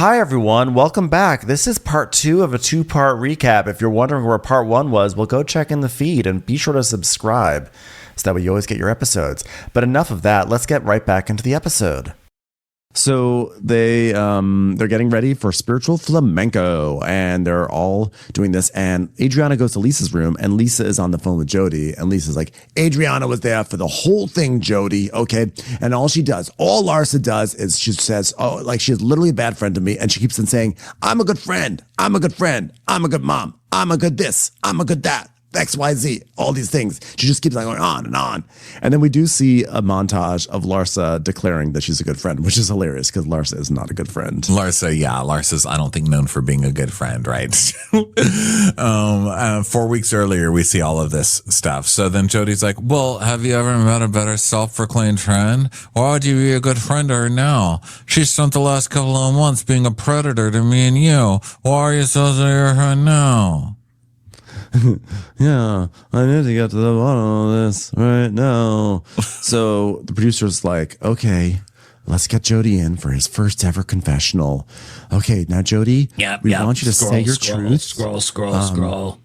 Hi, everyone. Welcome back. This is part 2 of a 2-part recap. If you're wondering where part 1 was, well, go check in the feed and be sure to subscribe so that way you always get your episodes. But enough of that. Let's get right back into the episode. So they're getting ready for spiritual flamenco, and they're all doing this. And Adriana goes to Lisa's room, and Lisa is on the phone with Jody. And Lisa's like, Adriana was there for the whole thing, Jody. Okay. And all Larsa does is she says, oh, like she's literally a bad friend to me. And she keeps on saying, I'm a good friend. I'm a good friend. I'm a good mom. I'm a good this. I'm a good that. XYZ, all these things. She just keeps going on and on. And then we do see a montage of Larsa declaring that she's a good friend, which is hilarious because Larsa is not a good friend. Larsa's, I don't think, known for being a good friend, right? 4 weeks earlier, we see all of this stuff. So then Jody's like, well, have you ever met a better self-proclaimed friend? Why would you be a good friend to her now? She spent the last couple of months being a predator to me and you. Why are you so to her friend now? Yeah, I need to get to the bottom of this right now. So the producer's like, okay, let's get Jody in for his first ever confessional. Okay, now Jody, we want you to say your truth. Scroll.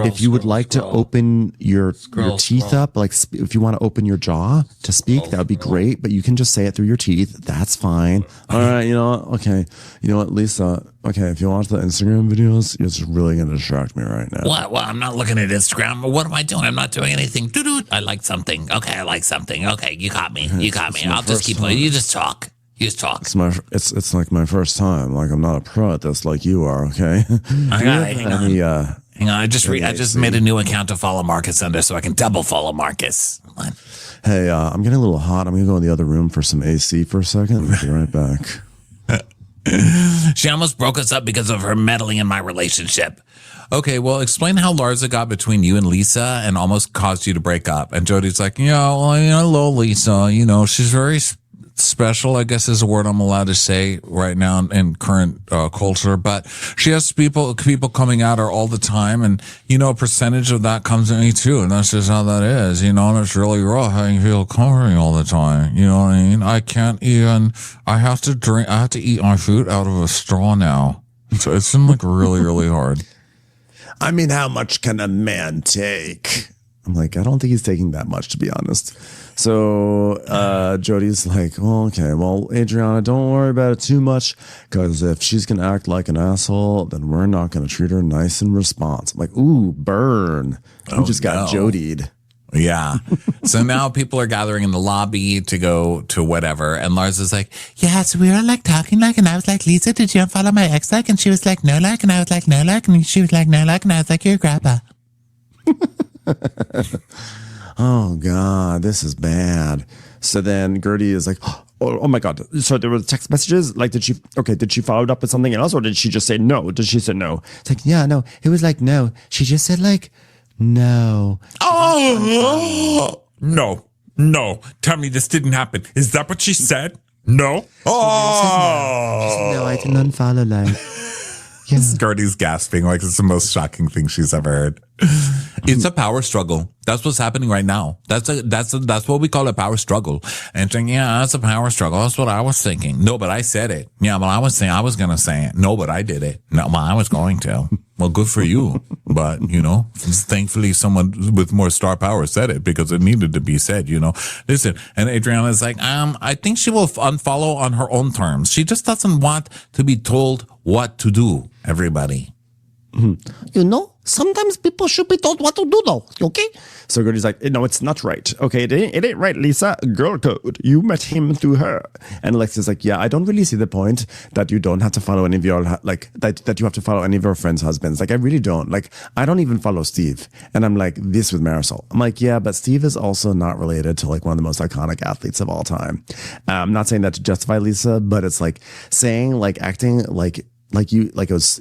If you would like to open your teeth up, like if you want to open your jaw to speak, that would be great. But you can just say it through your teeth. That's fine. All right, you know what? Okay, you know what, Lisa? Okay, if you watch the Instagram videos, it's really going to distract me right now. What? Well, I'm not looking at Instagram. What am I doing? I'm not doing anything. I like something. Okay, I like something. Okay, you got me. I'll just keep playing. You just talk. It's like my first time. Like I'm not a pro at this like you are. Okay. I got it. Hang on, I just made a new account to follow Marcus under so I can double follow Marcus. Hey, I'm getting a little hot. I'm going to go in the other room for some AC for a second. I'll be right back. She almost broke us up because of her meddling in my relationship. Okay, well, explain how Larsa got between you and Lisa and almost caused you to break up. And Jody's like, hello, Lisa. She's very special, I guess is a word I'm allowed to say right now in current culture, but she has people coming at her all the time, and a percentage of that comes to me too, and that's just how that is, and it's really rough having people covering all the time. You know what I mean? I have to eat my food out of a straw now. So it's been like really, really hard. I mean, how much can a man take? I'm like, I don't think he's taking that much, to be honest. So Jody's like, well, Adriana, don't worry about it too much, because if she's going to act like an asshole, then we're not going to treat her nice and responsive. I'm like, ooh, burn. We just got Jodied. Yeah. So now people are gathering in the lobby to go to whatever. And Lars is like, yeah, so we were like talking like, and I was like, Lisa, did you unfollow my ex like? And she was like, no like. And I was like, no like. And she was like, no like. And I was like, you're a grandpa. Oh, God, this is bad. So then Gertie is like, oh my God. So there were text messages. Like, did she follow it up with something else, or did she just say no? Did she say no? It's like, yeah, no. It was like, no. She just said like, no. Oh, no. Tell me this didn't happen. Is that what she said? No. Oh. She said no, I didn't unfollow like. Yeah. Gertie's gasping like it's the most shocking thing she's ever heard. It's a power struggle. That's what's happening right now. That's what we call a power struggle. And saying, yeah, that's a power struggle. That's what I was thinking. No, but I said it. Yeah, but I was saying I was going to say it. No, but I did it. No, but I was going to. Well, good for you. But, thankfully someone with more star power said it because it needed to be said, Listen, and Adriana's like, I think she will unfollow on her own terms. She just doesn't want to be told what to do, everybody. Sometimes people should be told what to do, though. Okay? So Gertie's like, no, it's not right. Okay, it ain't right, Lisa. Girl code. You met him through her. And Alexia's like, yeah, I don't really see the point that you don't have to follow any of your, that you have to follow any of your friends' husbands. Like, I really don't. Like, I don't even follow Steve. And I'm like, this with Marisol. I'm like, yeah, but Steve is also not related to like one of the most iconic athletes of all time. I'm not saying that to justify Lisa, but it's like saying, like acting like it was,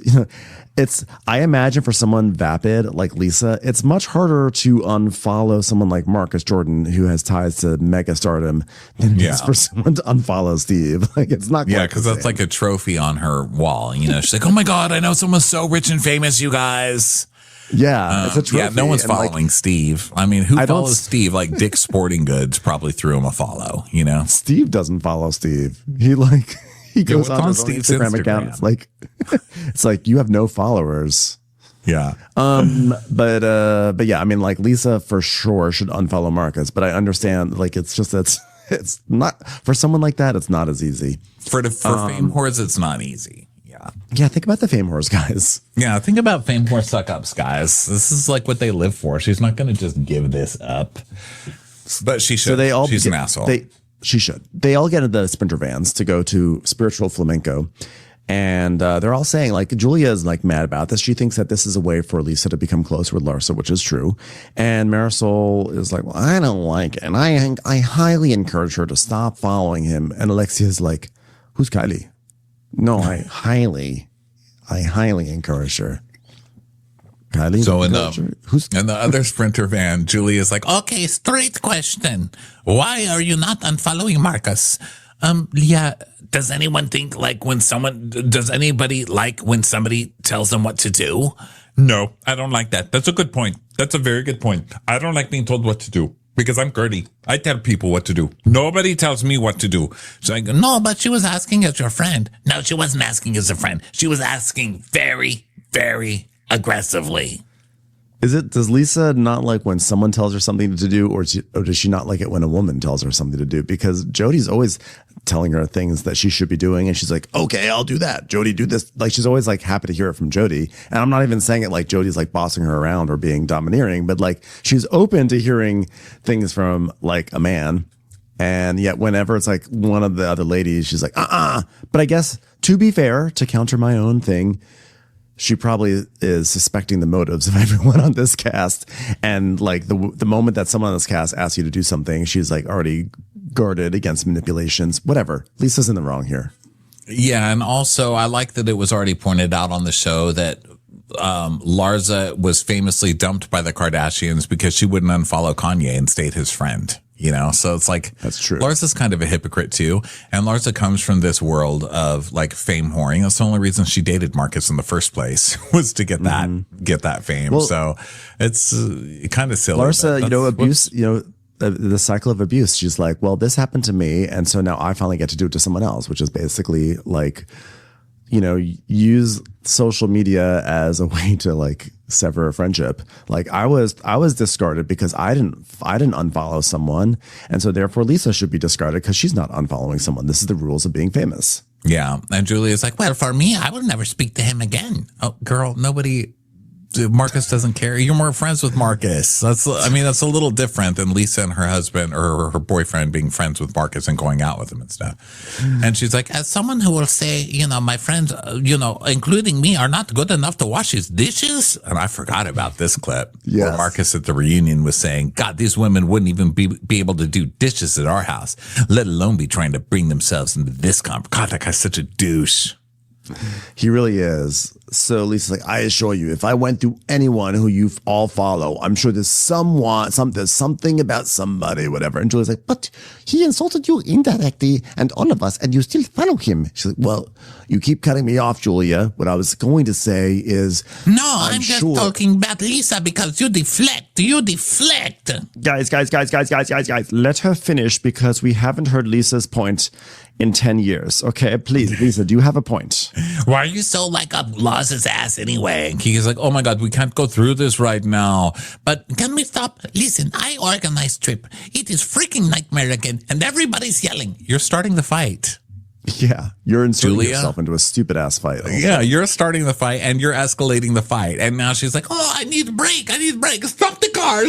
I imagine for someone vapid like Lisa, it's much harder to unfollow someone like Marcus Jordan, who has ties to mega stardom, than it is for someone to unfollow Steve. Like, it's not. Yeah, because that's like a trophy on her wall. She's like, oh my God, I know someone so rich and famous, you guys. Yeah, it's a trophy. Yeah, no one's following Steve. I mean, who follows Steve? Like Dick's Sporting Goods probably threw him a follow, Steve doesn't follow Steve. he goes what's on on his own Steve's Instagram account. Instagram? It's like you have no followers. Yeah. But yeah, I mean, like Lisa for sure should unfollow Marcus, but I understand like it's not for someone like that. It's not as easy For fame whores, it's not easy. Yeah. Yeah. Think about the fame whores, guys. Yeah. Think about fame whore suck ups, guys. This is like what they live for. She's not going to just give this up, but she should. So she's an asshole. She should. They all get into the Sprinter vans to go to Spiritual Flamenco. And they're all saying, like, Julia is like mad about this. She thinks that this is a way for Lisa to become close with Larsa, which is true. And Marisol is like, well, I don't like it. And I highly encourage her to stop following him. And Alexia's like, who's Kylie? No, I highly encourage her. Kylie? So in the other Sprinter van, Julia's like, okay, straight question. Why are you not unfollowing Marcus? Yeah. Does anyone think does anybody like when somebody tells them what to do? No, I don't like that. That's a good point. That's a very good point. I don't like being told what to do because I'm Gertie. I tell people what to do. Nobody tells me what to do. So I go, no, but she was asking as your friend. No, she wasn't asking as a friend. She was asking very, very aggressively. Does Lisa not like when someone tells her something to do, or does she not like it when a woman tells her something to do? Because Jody's always telling her things that she should be doing, and she's like, okay, I'll do that. Jody, do this. Like, she's always like happy to hear it from Jody. And I'm not even saying it like Jody's like bossing her around or being domineering, but like she's open to hearing things from like a man. And yet whenever it's like one of the other ladies, she's like, But I guess to be fair, to counter my own thing, she probably is suspecting the motives of everyone on this cast. And like the moment that someone on this cast asks you to do something, she's like already guarded against manipulations, whatever. Lisa's in the wrong here. Yeah. And also I like that it was already pointed out on the show that Larsa was famously dumped by the Kardashians because she wouldn't unfollow Kanye and stayed his friend. You know, so it's like, that's true. Larsa's kind of a hypocrite too. And Larsa comes from this world of like fame whoring. That's the only reason she dated Marcus in the first place was to get that fame. Well, so it's kind of silly. Larsa, abuse, the cycle of abuse. She's like, well, this happened to me. And so now I finally get to do it to someone else, which is basically like, use social media as a way to like sever a friendship. Like I was discarded because I didn't unfollow someone. And so therefore Lisa should be discarded because she's not unfollowing someone. This is the rules of being famous. Yeah. And Julia's like, well, for me, I would never speak to him again. Oh, girl, Marcus doesn't care. You're more friends with Marcus. That's a little different than Lisa and her husband or her boyfriend being friends with Marcus and going out with him and stuff. And she's like, as someone who will say, my friends, including me, are not good enough to wash his dishes. And I forgot about this clip where Marcus at the reunion was saying, God, these women wouldn't even be able to do dishes at our house, let alone be trying to bring themselves into this conference. God, that guy's such a douche. He really is. So Lisa's like, I assure you, if I went through anyone who you all follow, I'm sure there's something about somebody, whatever. And Julia's like, but he insulted you indirectly and all of us, and you still follow him. She's like, well, you keep cutting me off, Julia. What I was going to say is, no, I'm just talking about Lisa because you deflect. Guys, let her finish because we haven't heard Lisa's point in 10 years. Okay, please, Lisa, do you have a point? Why are you so like up Laws's ass anyway? He's like, oh my God, we can't go through this right now. But can we stop? Listen, I organized trip. It is freaking nightmare again, and everybody's yelling. You're starting the fight. Yeah, you're inserting yourself into a stupid ass fight. Also. Yeah, you're starting the fight and you're escalating the fight. And now she's like, oh, I need a break. Stop the car.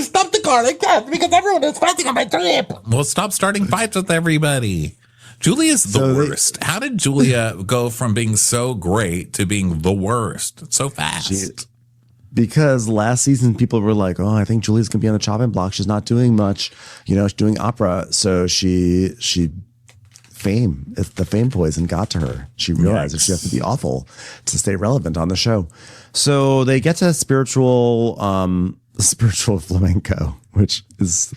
I can't because everyone is fighting on my trip. Well, stop starting fights with everybody. Julia's the worst. How did Julia go from being so great to being the worst so fast? Because last season people were like, oh, I think Julia's going to be on the chopping block. She's not doing much. She's doing opera. So she the fame poison got to her. She realized that she has to be awful to stay relevant on the show. So they get to spiritual flamenco, which is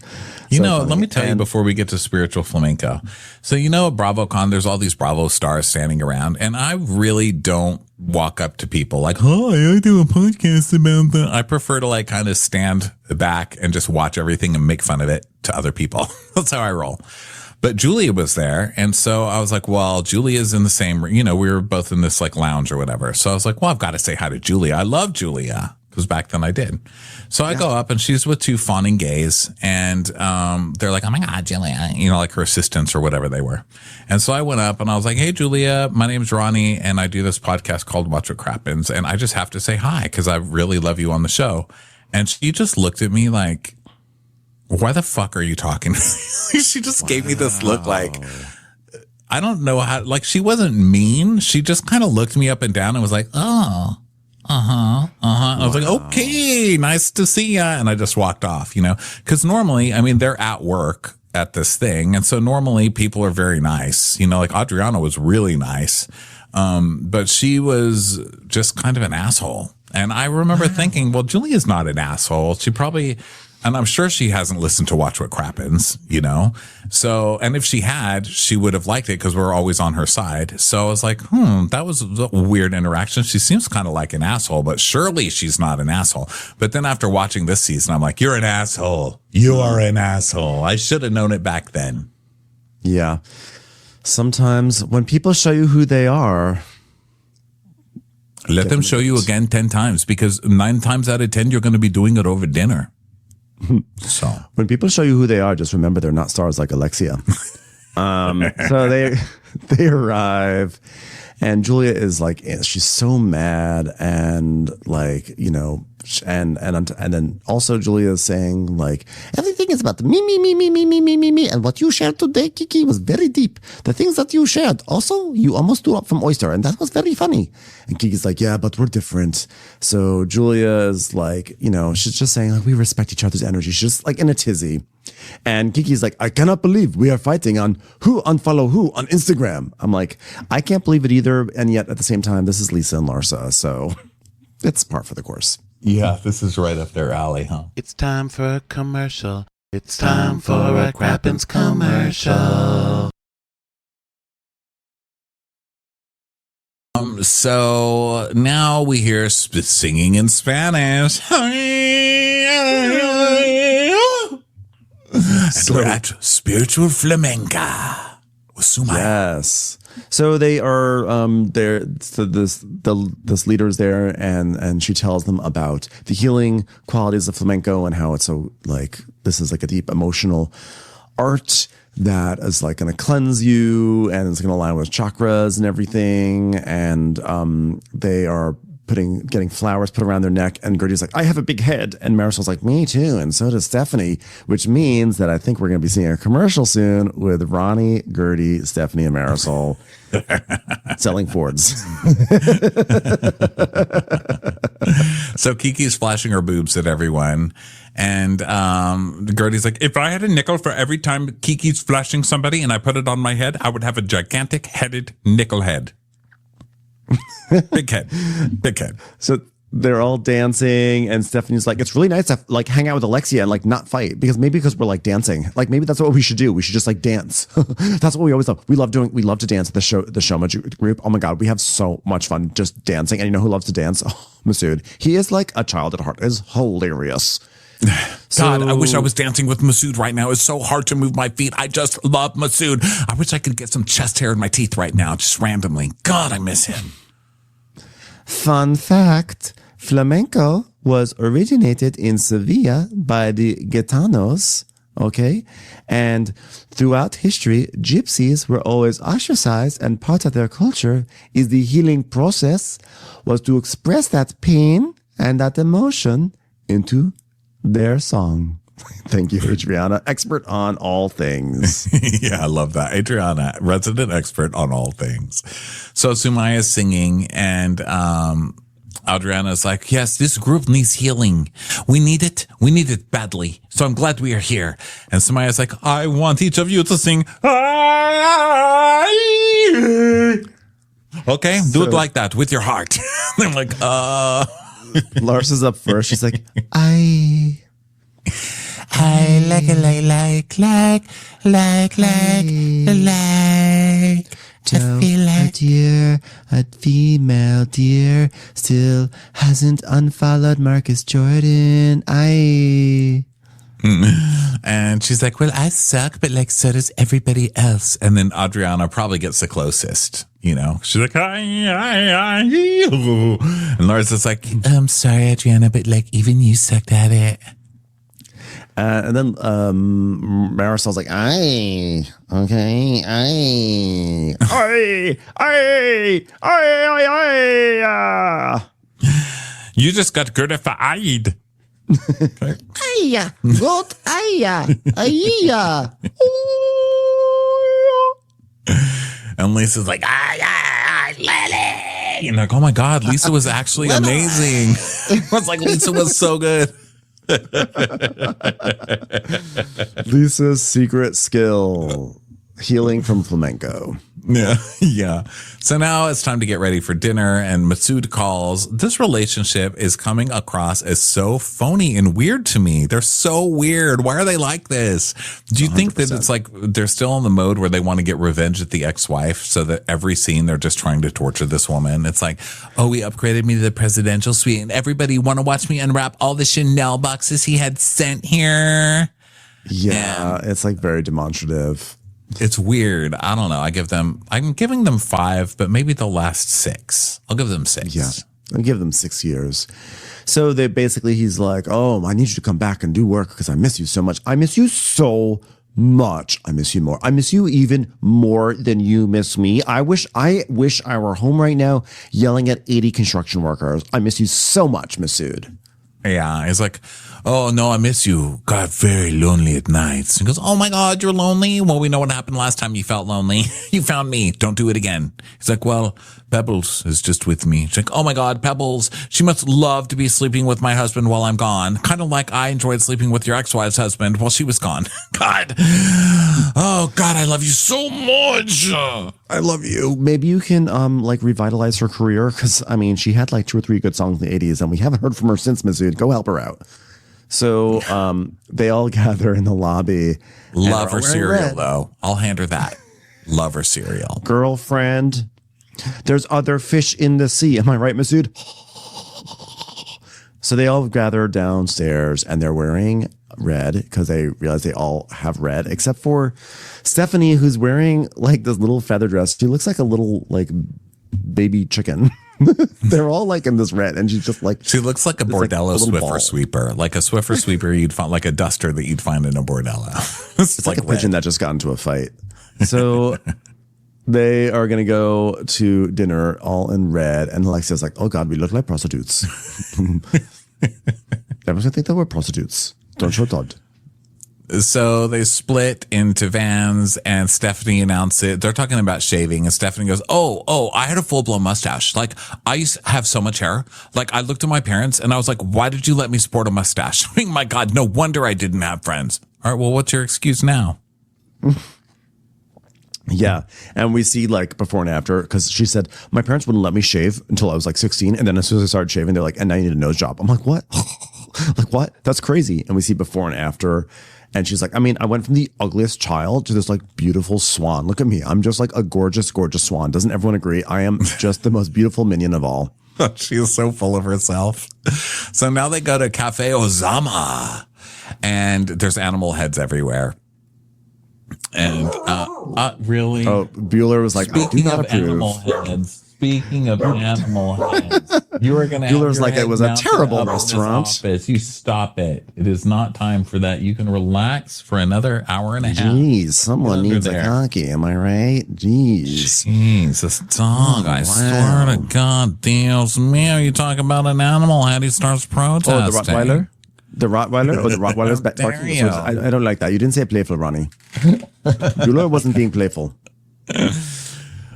let me tell you before we get to spiritual flamenco. So at BravoCon, there's all these Bravo stars standing around, and I really don't walk up to people like, oh, I do a podcast about that. I prefer to like kind of stand back and just watch everything and make fun of it to other people. That's how I roll. But Julia was there. And so I was like, well, Julia's in the same, we were both in this like lounge or whatever. So I was like, well, I've got to say hi to Julia. I love Julia because back then I did. So I go up and she's with two fawning gays and they're like, oh my God, Julia, like her assistants or whatever they were. And so I went up and I was like, hey, Julia, my name's Ronnie and I do this podcast called Watch What Crappens. And I just have to say hi because I really love you on the show. And she just looked at me like, why the fuck are you talking? She just gave me this look like, I don't know how, like she wasn't mean. She just kind of looked me up and down and was like, oh, and I was like, okay, nice to see ya. And I just walked off, because normally, they're at work at this thing. And so normally people are very nice, like Adriana was really nice. But she was just kind of an asshole. And I remember thinking, well, Julia's not an asshole. She probably, and I'm sure she hasn't listened to Watch What Crappens, So, and if she had, she would have liked it because we're always on her side. So I was like, that was a weird interaction. She seems kind of like an asshole, but surely she's not an asshole. But then after watching this season, I'm like, you're an asshole. You are an asshole. I should have known it back then. Yeah. Sometimes when people show you who they are, let them show you again 10 times because 9 times out of 10, you're going to be doing it over dinner. So when people show you who they are, just remember they're not stars like Alexia. So they arrive and Julia is like, she's so mad and like, and then also Julia is saying like, everything is about me. And what you shared today, Kiki, was very deep. The things that you shared, also, you almost threw up from Oyster. And that was very funny. And Kiki's like, yeah, but we're different. So Julia is like, she's just saying like, we respect each other's energy. She's just like in a tizzy. And Kiki's like, I cannot believe we are fighting on who unfollow who on Instagram. I'm like, I can't believe it either. And yet at the same time, this is Lisa and Larsa. So it's par for the course. Yeah, this is right up their alley, huh? It's time for a commercial. It's time for a Crappens commercial. So now we hear singing in Spanish. And we're at Spiritual Flamenca with Sumaya. Yes. So they are there. So this leader is there, and she tells them about the healing qualities of flamenco and how it's so like this is like a deep emotional art that is like going to cleanse you and it's going to align with chakras and everything. And they are getting flowers put around their neck, and Gertie's like, I have a big head, and Marisol's like, me too, and so does Stephanie, which means that I think we're going to be seeing a commercial soon with Ronnie, Gertie, Stephanie, and Marisol selling Fords. So Kiki's flashing her boobs at everyone, and Gertie's like, if I had a nickel for every time Kiki's flashing somebody and I put it on my head, I would have a gigantic headed nickel head. Big head. So they're all dancing, and Stephanie's like, it's really nice to like hang out with Alexia and like not fight because we're like dancing. Like maybe that's what we should do. We should just like dance. That's what we always love. We love to dance at the Shoma group. Oh my God, we have so much fun just dancing. And you know who loves to dance? Oh, Masood. He is like a child at heart. It's hilarious. God, I wish I was dancing with Masood right now. It's so hard to move my feet. I just love Masood. I wish I could get some chest hair in my teeth right now, just randomly. God, I miss him. Fun fact, flamenco was originated in Sevilla by the Gitanos, okay? And throughout history, gypsies were always ostracized, and part of their culture is the healing process was to express that pain and that emotion into their song. Thank you, Adriana, expert on all things. Yeah, I love that. Adriana, resident expert on all things. So Sumaya's singing, and Adriana's like, yes, this group needs healing. We need it. We need it badly. So I'm glad we are here. And Sumaya's like, I want each of you to sing. Okay, do it like that with your heart. I'm like, Larsa's up first. She's like, I like to feel like a female deer still hasn't unfollowed Marcus Jordan. And she's like, well, I suck, but like, so does everybody else. And then Adriana probably gets the closest, you know. She's like, and Larsa's like, I'm sorry, Adriana, but like, even you sucked at it. And then Marisol's like, aye, okay, aye, you just got gratified. Aya, good, aya, aya. And Lisa's like, Lily. And like, oh my God, Lisa was actually amazing. I was like, Lisa was so good. Lisa's secret skill, healing from flamenco. Yeah. So now it's time to get ready for dinner, and Masood calls. This relationship is coming across as so phony and weird to me. They're so weird. Why are they like this? Do you think that it's like they're still in the mode where they want to get revenge at the ex-wife, so that every scene they're just trying to torture this woman? It's like, oh, he upgraded me to the presidential suite, and everybody want to watch me unwrap all the Chanel boxes he had sent here. Yeah, it's like very demonstrative. It's weird. I don't know. I'm giving them 5, but maybe they'll last 6. I'll give them 6. Yeah, I'll give them 6 years. So he's like, oh, I need you to come back and do work because I miss you so much. I miss you so much. I miss you more. I miss you even more than you miss me. I wish I were home right now yelling at 80 construction workers. I miss you so much, Masood. Yeah, he's like, oh, no, I miss you. Got very lonely at nights. He goes, oh, my God, you're lonely? Well, we know what happened last time you felt lonely. You found me. Don't do it again. He's like, well, Pebbles is just with me. She's like, oh, my God, Pebbles. She must love to be sleeping with my husband while I'm gone. Kind of like I enjoyed sleeping with your ex-wife's husband while she was gone. God. Oh, God, I love you so much. I love you. Maybe you can revitalize her career because, I mean, she had like 2 or 3 good songs in the 80s and we haven't heard from her since, Masood. Go help her out. So they all gather in the lobby. Love her cereal, though. I'll hand her that. Love her cereal. Girlfriend, there's other fish in the sea. Am I right, Masood? So they all gather downstairs and they're wearing red because they realize they all have red, except for Stephanie, who's wearing like this little feather dress. She looks like a little like baby chicken. They're all like in this red, and she's just like, she looks like a bordello Swiffer sweeper, like a Swiffer sweeper you'd find, like a duster that you'd find in a bordello. It's like a pigeon that just got into a fight. So they are going to go to dinner all in red, and Alexia's like, oh God, we look like prostitutes. Everyone's going to think that we're prostitutes. Don't show Todd. So they split into vans, and Stephanie announced it. They're talking about shaving, and Stephanie goes, oh, I had a full-blown mustache. Like, I used to have so much hair. Like, I looked at my parents, and I was like, why did you let me sport a mustache? I mean, my God, no wonder I didn't have friends. All right, well, what's your excuse now? Yeah. And we see like before and after, because she said, my parents wouldn't let me shave until I was like 16. And then as soon as I started shaving, they're like, and now you need a nose job. I'm like, what? Like, what? That's crazy. And we see before and after. And she's like, I mean, I went from the ugliest child to this like beautiful swan. Look at me. I'm just like a gorgeous, gorgeous swan. Doesn't everyone agree? I am just the most beautiful minion of all. She is so full of herself. So now they go to Cafe Ozama, and there's animal heads everywhere. And really? Oh, Bueller was like, I do not approve. Animal heads. Speaking of animal heads, you are going to. Bueller's like, it was a terrible restaurant. You stop it. It is not time for that. You can relax for another hour and a half. Jeez, someone needs a cocky. Am I right? Jeez. Jeez, this dog. I swear to God, Dios mío, you talk about an animal head, he starts protesting. Oh, the Rottweiler? The Rottweiler? Oh, the Rottweiler's barking. So I don't like that. You didn't say playful, Ronnie. Bueller wasn't being playful.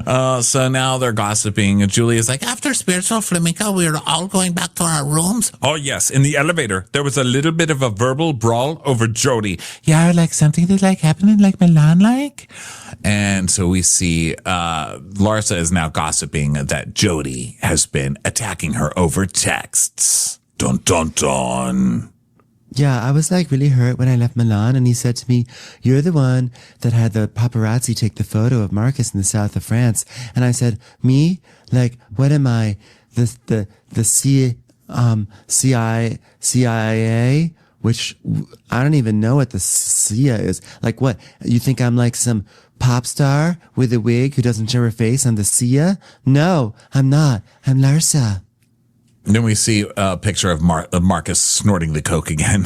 So now they're gossiping, and Julia's like, after spiritual flamenco, we are all going back to our rooms. Oh, yes. In the elevator, there was a little bit of a verbal brawl over Jody. Yeah, like something that like happened in like Milan, like. And so we see Larsa is now gossiping that Jody has been attacking her over texts. Dun, dun, dun. Yeah, I was like really hurt when I left Milan, and he said to me, you're the one that had the paparazzi take the photo of Marcus in the south of France. And I said, me? Like, what am I? The CIA? which I don't even know what the Sia is. Like what? You think I'm like some pop star with a wig who doesn't show her face on the Sia? No, I'm not. I'm Larsa. Then we see a picture of Marcus snorting the coke again.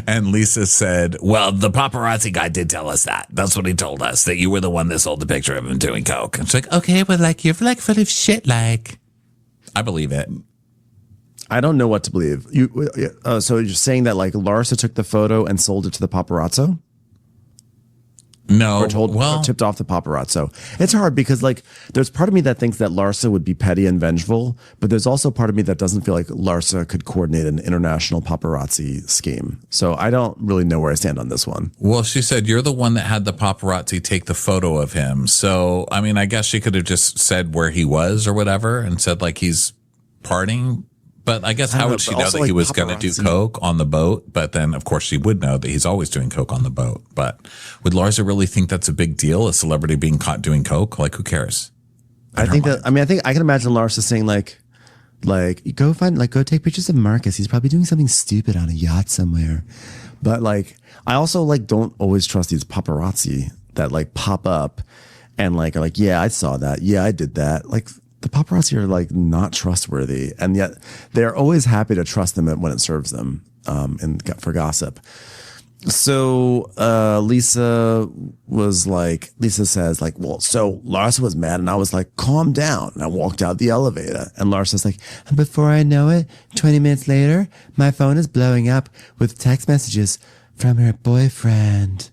And Lisa said, Well, the paparazzi guy did tell us that. That's what he told us, that you were the one that sold the picture of him doing coke. It's like, okay, well, like, you're like full of shit, like. I believe it. I don't know what to believe. So you're saying that like Larsa took the photo and sold it to the paparazzo? No, or tipped off the paparazzo. It's hard because like there's part of me that thinks that Larsa would be petty and vengeful, but there's also part of me that doesn't feel like Larsa could coordinate an international paparazzi scheme. So I don't really know where I stand on this one. Well, she said you're the one that had the paparazzi take the photo of him. So, I mean, I guess she could have just said where he was or whatever and said like he's partying. But I guess how would she know that he was going to do coke on the boat? But then, of course, she would know that he's always doing coke on the boat. But would Larsa really think that's a big deal? A celebrity being caught doing coke? Like, who cares? I think I can imagine Larsa saying like, go take pictures of Marcus. He's probably doing something stupid on a yacht somewhere. But like, I also like don't always trust these paparazzi that like pop up and like are like, yeah, I saw that. Yeah, I did that. Like, the paparazzi are like not trustworthy, and yet they're always happy to trust them when it serves them, and for gossip. So Lisa says like, well, so Larsa was mad, and I was like, calm down. And I walked out the elevator, and Larsa's like, and before I know it, 20 minutes later, my phone is blowing up with text messages from her boyfriend.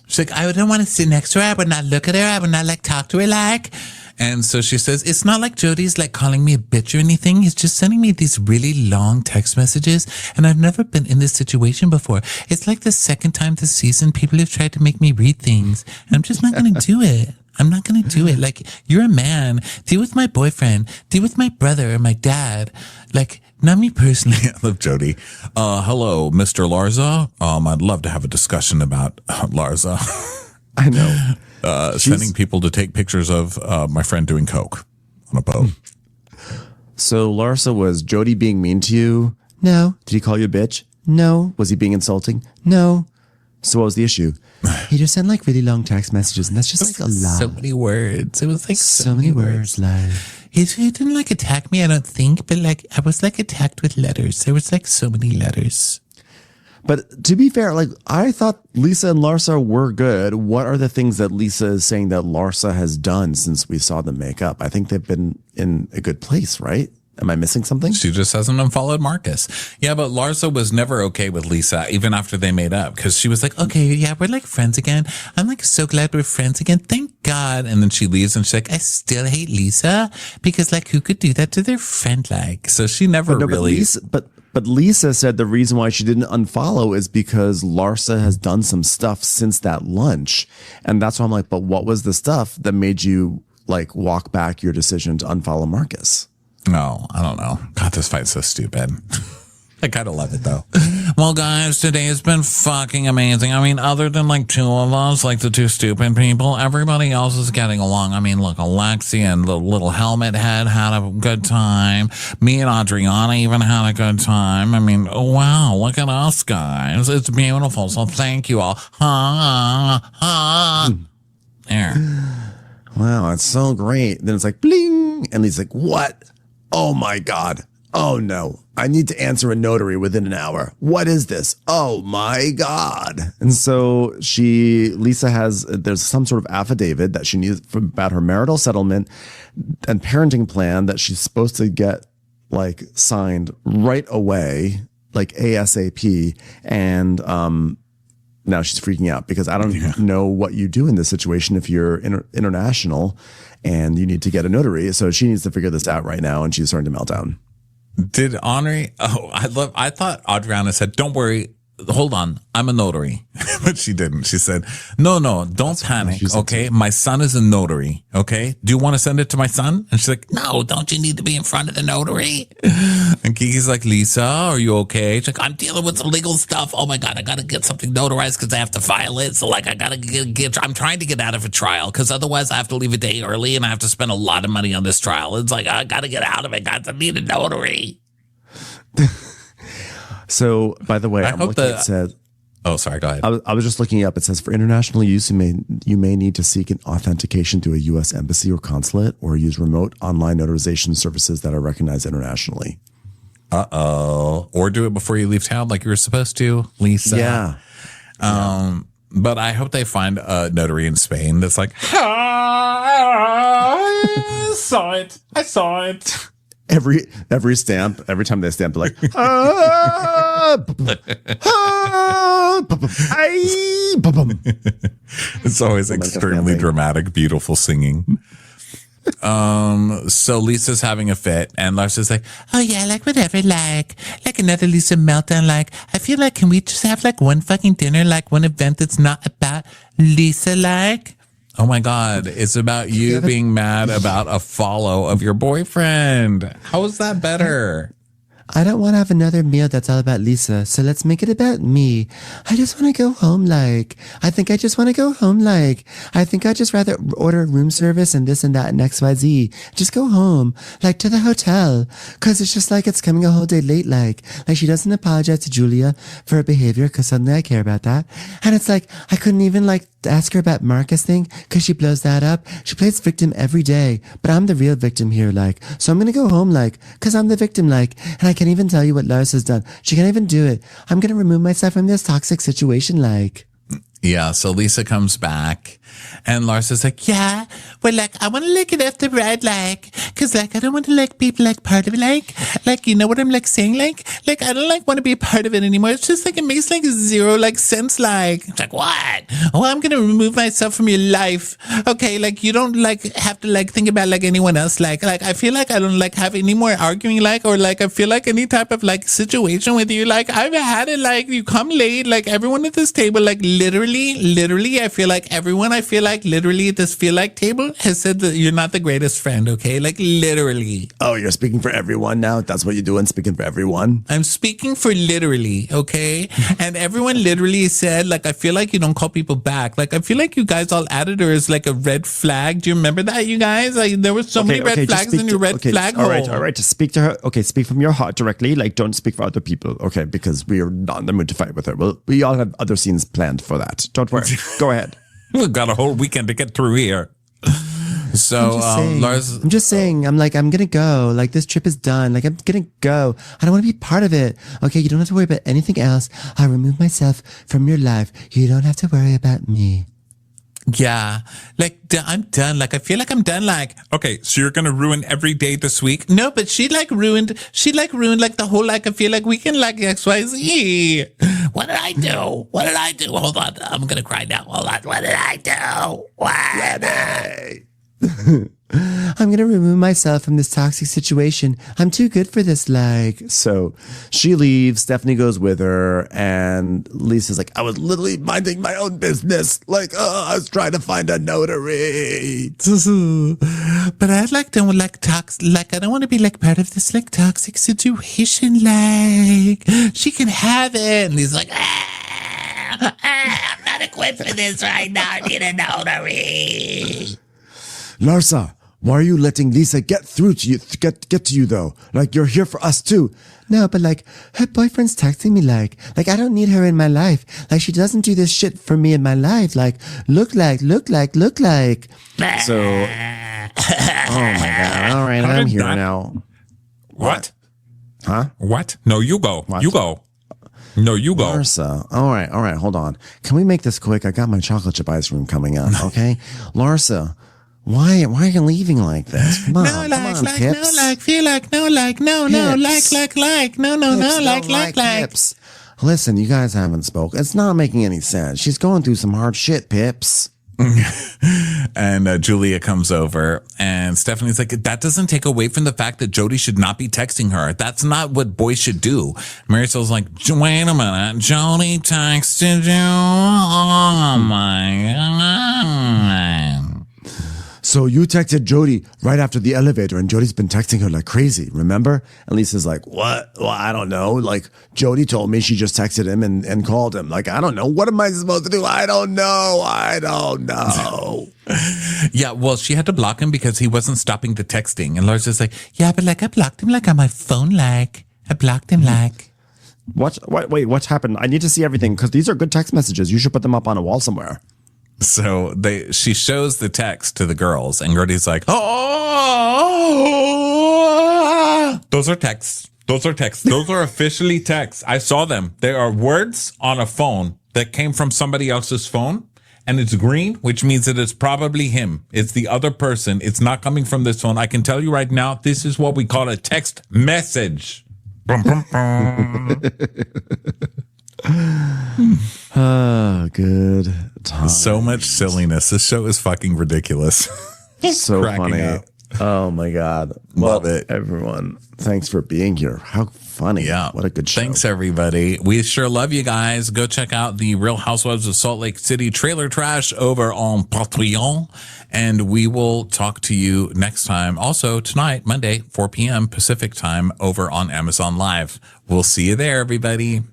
She's like, I wouldn't want to sit next to her. I would not look at her. I would not like talk to her like. And so she says, It's not like Jody's like calling me a bitch or anything. He's just sending me these really long text messages. And I've never been in this situation before. It's like the second time this season people have tried to make me read things. And I'm just not going to do it. I'm not going to do it. Like, you're a man. Deal with my boyfriend. Deal with my brother or my dad. Like, not me personally. I love Jody. Hello, Mr. Larsa. I'd love to have a discussion about Larsa. I know. Sending people to take pictures of my friend doing coke on a boat. So Larsa, was Jody being mean to you? No. Did he call you a bitch? No. Was he being insulting? No. So what was the issue? He just sent like really long text messages, and that's just like a lot. So many words. It was like so many words. Like he didn't like attack me, I don't think, but like I was like attacked with letters. There was like so many letters. But to be fair, like I thought Lisa and Larsa were good. What are the things that Lisa is saying that Larsa has done since we saw them make up? I think they've been in a good place, right? Am I missing something? She just hasn't unfollowed Marcus. Yeah, but Larsa was never okay with Lisa, even after they made up, because she was like, okay, yeah, we're like friends again. I'm like so glad we're friends again. Thank God. And then she leaves and she's like, I still hate Lisa because like who could do that to their friend? Like, so she never really. But Lisa said the reason why she didn't unfollow is because Larsa has done some stuff since that lunch. And that's why I'm like, but what was the stuff that made you like walk back your decision to unfollow Marcus? No, I don't know. God, this fight's so stupid. I kind of love it though. Well, guys, today has been fucking amazing. I mean, other than like two of us, like the two stupid people, everybody else is getting along. I mean, look, Alexi and the little helmet head had a good time. Me and Adriana even had a good time. I mean, oh, wow, look at us, guys. It's beautiful. So thank you all. There. Wow, it's so great. Then it's like, bling. And he's like, what? Oh my God. Oh no, I need to answer a notary within an hour. What is this? Oh my God. And so Lisa there's some sort of affidavit that she needs about her marital settlement and parenting plan that she's supposed to get like signed right away, like ASAP. And, now she's freaking out because I don't know what you do in this situation if you're international and you need to get a notary. So she needs to figure this out right now, and she's starting to melt down. Did Henri? Oh, I thought Adriana said, "Don't worry, hold on, I'm a notary," but she didn't. She said, "No, don't panic. Okay, my son is a notary. Okay, do you want to send it to my son?" And she's like, "No, don't you need to be in front of the notary?" And Kiki's like, "Lisa, are you okay?" She's like, I'm dealing with some legal stuff. Oh my God, I got to get something notarized because I have to file it. So like, I got to I'm trying to get out of a trial because otherwise I have to leave a day early and I have to spend a lot of money on this trial. It's like, I got to get out of it, guys. I need a notary. So, by the way, I I'm hope looking that- it says. Oh, sorry. Go ahead. I was just looking it up. It says for international use, you may need to seek an authentication through a U.S. embassy or consulate, or use remote online notarization services that are recognized internationally. Or do it before you leave town, like you were supposed to, Lisa. Yeah. But I hope they find a notary in Spain that's like, I saw it. I saw it. Every stamp, every time they stamp, they're like, It's always Flamenco extremely family. dramatic, beautiful singing. So Lisa's having a fit, and Larsa's like, Oh yeah, like whatever, like another Lisa meltdown. Like I feel like can we just have like one fucking dinner, like one event that's not about Lisa, like. oh my God, it's about you being mad about a follow of your boyfriend. How is that better? I don't want to have another meal that's all about Lisa, so let's make it about me. I just want to go home, like. I think I just want to go home, like. I think I'd just rather order room service and this and that and XYZ. Just go home, like, to the hotel. Cause it's just like it's coming a whole day late, like. Like, she doesn't apologize to Julia for her behavior, cause suddenly I care about that. And it's like, I couldn't even, like, ask her about Marcus thing, cause she blows that up. She plays victim every day, but I'm the real victim here, like. So I'm gonna go home, like, cause I'm the victim, like. And I can't even tell you what Larsa's done. She can't even do it. I'm gonna remove myself from this toxic situation, like. Yeah, so Lisa comes back, and Larsa's like, Yeah, well, like, I want to like it after ride, like, cause like, I don't want to like be like part of it, like, you know what I'm like saying, like, I don't like want to be a part of it anymore. It's just like, it makes like zero like sense, like, It's like, what? oh, I'm going to remove myself from your life. Okay. Like, you don't like have to like think about like anyone else. Like, I feel like I don't like have any more arguing, like, or like, I feel like any type of like situation with you. Like, I've had it, like, you come late, like everyone at this table, like literally, I feel like everyone, literally at this feel like table has said that you're not the greatest friend. Okay. Like literally. oh, you're speaking for everyone now? That's what you're doing, speaking for everyone? I'm speaking for literally, okay? And everyone literally said, like, I feel like you don't call people back. Like, I feel like you guys all added her as like a red flag. Do you remember that, you guys? Like, there were so many red just flags speak in your to- red okay, flag all right, hole. all right. Just speak to her. Okay, speak from your heart directly. Like, don't speak for other people. Okay, because we are not in the mood to fight with her. Well, we all have other scenes planned for that. Don't worry. Go ahead. we've got a whole weekend to get through here. So, Lars, I'm just saying, I'm gonna go. Like, this trip is done. Like, I'm gonna go. I don't want to be part of it. Okay, you don't have to worry about anything else. I'll remove myself from your life. You don't have to worry about me. Yeah. Like, I'm done. Like, I feel like I'm done. Like, okay, so you're going to ruin every day this week? no, but she ruined like the whole, like, I feel like we can like XYZ. What did I do? What did I do? Hold on. I'm going to cry now. Hold on. What did I do? What? I'm gonna remove myself from this toxic situation. I'm too good for this, like. So she leaves. Stephanie goes with her. And Lisa's like, I was literally minding my own business. Like, I was trying to find a notary. But I like don't like like I don't want to be like part of this like toxic situation. Like, she can have it. And he's like, I'm not equipped for this right now. I need a notary. Larsa, why are you letting Lisa get through to you? Get to you though. Like, you're here for us too. No, but like, her boyfriend's texting me like I don't need her in my life. Like, she doesn't do this shit for me in my life. Like, look like. So, oh my God. All right, I'm did here that- now. What? Huh? What? No, you go. What? You go. No, you go. Larsa. All right, hold on. Can we make this quick? I got my chocolate chip ice cream coming up, okay? Larsa, why are you leaving like this? Come on, no, come like, on, like, Pips. no, like, feel like, no, like, no, Pips. like, no, Pips no, don't like. Pips. Listen, you guys haven't spoke. It's not making any sense. She's going through some hard shit, Pips. And Julia comes over, and Stephanie's like, that doesn't take away from the fact that Jody should not be texting her. That's not what boys should do. Marisol's like, wait a minute, Jody texted you? Oh my God. So you texted Jody right after the elevator, and Jody's been texting her like crazy, remember? And Lisa's like, what? Well, I don't know. Like, Jody told me she just texted him and called him. Like, I don't know. What am I supposed to do? I don't know. Yeah, well, she had to block him because he wasn't stopping the texting. And Laura's just like, Yeah, but like, I blocked him like on my phone, like, I blocked him like. Wait, what's happened? I need to see everything because these are good text messages. You should put them up on a wall somewhere. So she shows the text to the girls, and Gertie's like, "Oh, those are texts. Those are texts. Those are officially texts. I saw them. They are words on a phone that came from somebody else's phone, and it's green, which means that it's probably him. It's the other person. It's not coming from this phone. I can tell you right now, this is what we call a text message." Good time. So much silliness. This show is fucking ridiculous. So Cracking funny. up. Oh my God. Love it. Everyone, thanks for being here. How funny. Yeah. What a good show. Thanks, everybody. We sure love you guys. Go check out the Real Housewives of Salt Lake City trailer trash over on Patreon. And we will talk to you next time. Also, tonight, Monday, 4 p.m. Pacific time over on Amazon Live. We'll see you there, everybody.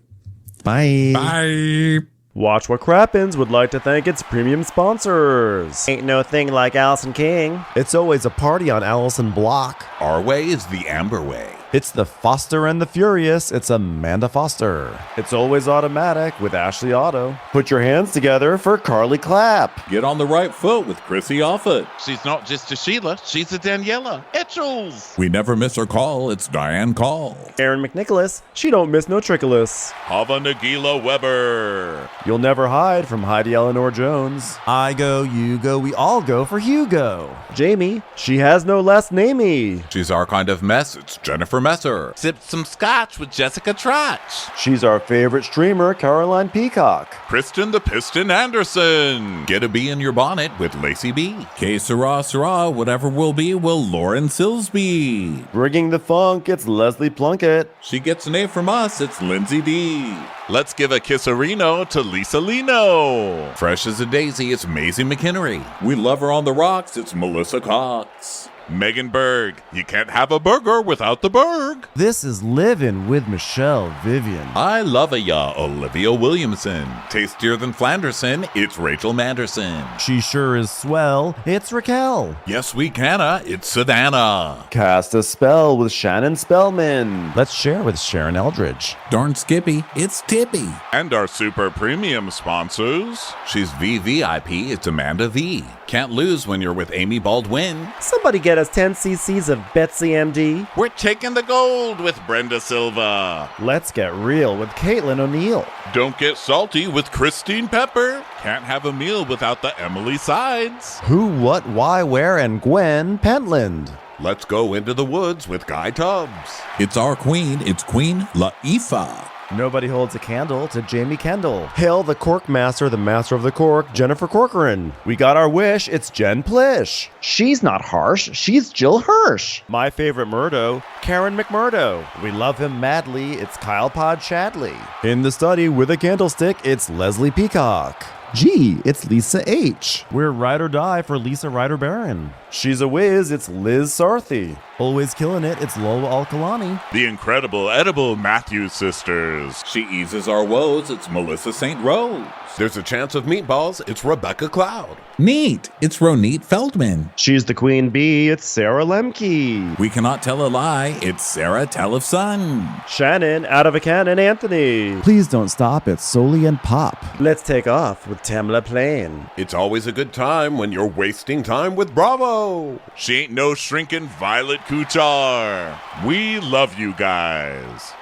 Bye. Bye. Watch What Crappens would like to thank its premium sponsors. Ain't no thing like Allison King. It's always a party on Allison Block. Our way is the Amber way. It's the Foster and the Furious. It's Amanda Foster. It's always automatic with Ashley Auto. Put your hands together for Carly Clapp. Get on the right foot with Chrissy Offit. She's not just a Sheila, she's a Daniela. Etchels. We never miss her call. It's Diane Call. Aaron McNicholas. She don't miss no trickolas. Hava Nagila Weber. You'll never hide from Heidi Eleanor Jones. I go, you go, we all go for Hugo. Jamie. She has no last namey. She's our kind of mess. It's Jennifer Messer. Sipped some scotch with Jessica Trotch. She's our favorite streamer, Caroline Peacock. Kristen the Piston Anderson. Get a bee in your bonnet with Lacey B. Que sera, whatever will be, will Lauren Silsby. Bringing the funk, it's Leslie Plunkett. She gets an A from us. It's Lindsay D. Let's give a kisserino to Lisa Lino. Fresh as a daisy, it's Maisie McHenry. We love her on the rocks. It's Melissa Cox. Megan Berg. You can't have a burger without the Berg. This is Living with Michelle Vivian. I love ya, Olivia Williamson. Tastier than Flanderson, it's Rachel Manderson. She sure is swell. It's Raquel. Yes, we canna, it's Savannah. Cast a spell with Shannon Spellman. Let's share with Sharon Eldridge. Darn Skippy, it's Tippy. And our super premium sponsors. She's VVIP, it's Amanda V. Can't lose when you're with Amy Baldwin. Somebody get us 10 cc's of Betsy MD. We're taking the gold with Brenda Silva. Let's get real with Caitlin O'Neill. Don't get salty with Christine Pepper. Can't have a meal without the Emily Sides. Who, what, why, where, and Gwen Pentland. Let's go into the woods with Guy Tubbs. It's our queen. It's Queen Laifa. Nobody holds a candle to Jamie Kendall. Hail the Cork Master, the Master of the Cork, Jennifer Corcoran. We got our wish, it's Jen Plish. She's not harsh, she's Jill Hirsch. My favorite Murdo, Karen McMurdo. We love him madly, it's Kyle Pod Shadley. In the study with a candlestick, it's Leslie Peacock. Gee, it's Lisa H. We're ride or die for Lisa Ryder Barron. She's a whiz, it's Liz Sarthy. Always killing it, it's Lola Alkalani. The incredible edible Matthews sisters. She eases our woes, it's Melissa St. Rose. There's a chance of meatballs, it's Rebecca Cloud. Neat, it's Ronit Feldman. She's the queen bee, it's Sarah Lemke. We cannot tell a lie, it's Sarah Tellefson. Shannon, out of a cannon, Anthony. Please don't stop, it's Soli and Pop. Let's take off with Tamla Plain. It's always a good time when you're wasting time with Bravo. She ain't no shrinking Violet Kuchar. We love you guys.